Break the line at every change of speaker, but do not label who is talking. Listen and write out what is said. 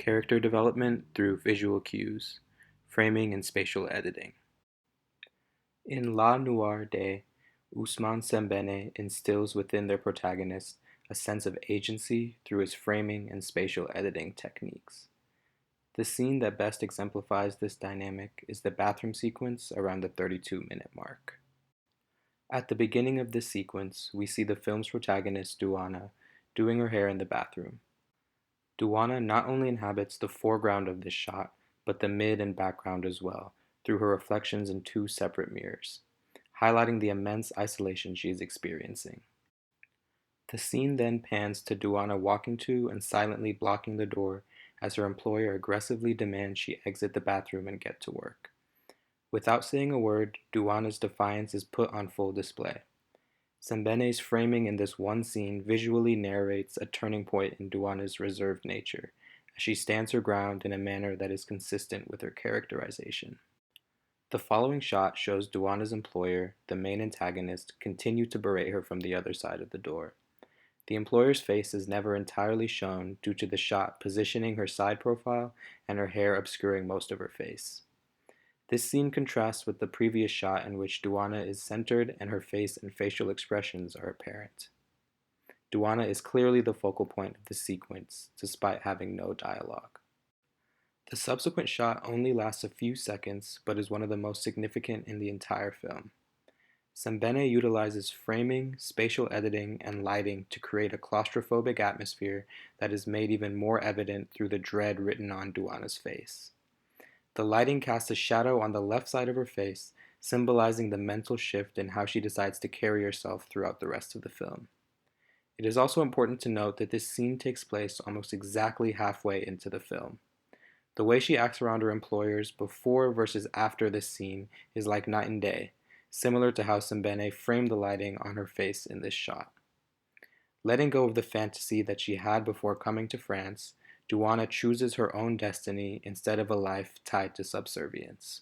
Character development through visual cues, framing and spatial editing. In La Noire Day, Ousmane Sembene instills within their protagonist a sense of agency through his framing and spatial editing techniques. The scene that best exemplifies this dynamic is the bathroom sequence around the 32-minute mark. At the beginning of this sequence, we see the film's protagonist, Douana, doing her hair in the bathroom. Douana not only inhabits the foreground of this shot, but the mid and background as well, through her reflections in two separate mirrors, highlighting the immense isolation she is experiencing. The scene then pans to Douana walking to and silently blocking the door as her employer aggressively demands she exit the bathroom and get to work. Without saying a word, Douana's defiance is put on full display. Sembene's framing in this one scene visually narrates a turning point in Douana's reserved nature, as she stands her ground in a manner that is consistent with her characterization. The following shot shows Douana's employer, the main antagonist, continue to berate her from the other side of the door. The employer's face is never entirely shown due to the shot positioning her side profile and her hair obscuring most of her face. This scene contrasts with the previous shot in which Douana is centered and her face and facial expressions are apparent. Douana is clearly the focal point of the sequence, despite having no dialogue. The subsequent shot only lasts a few seconds, but is one of the most significant in the entire film. Sembene utilizes framing, spatial editing, and lighting to create a claustrophobic atmosphere that is made even more evident through the dread written on Douana's face. The lighting casts a shadow on the left side of her face, symbolizing the mental shift in how she decides to carry herself throughout the rest of the film. It is also important to note that this scene takes place almost exactly halfway into the film. The way she acts around her employers before versus after this scene is like night and day, similar to how Sembene framed the lighting on her face in this shot. Letting go of the fantasy that she had before coming to France, Douana chooses her own destiny instead of a life tied to subservience.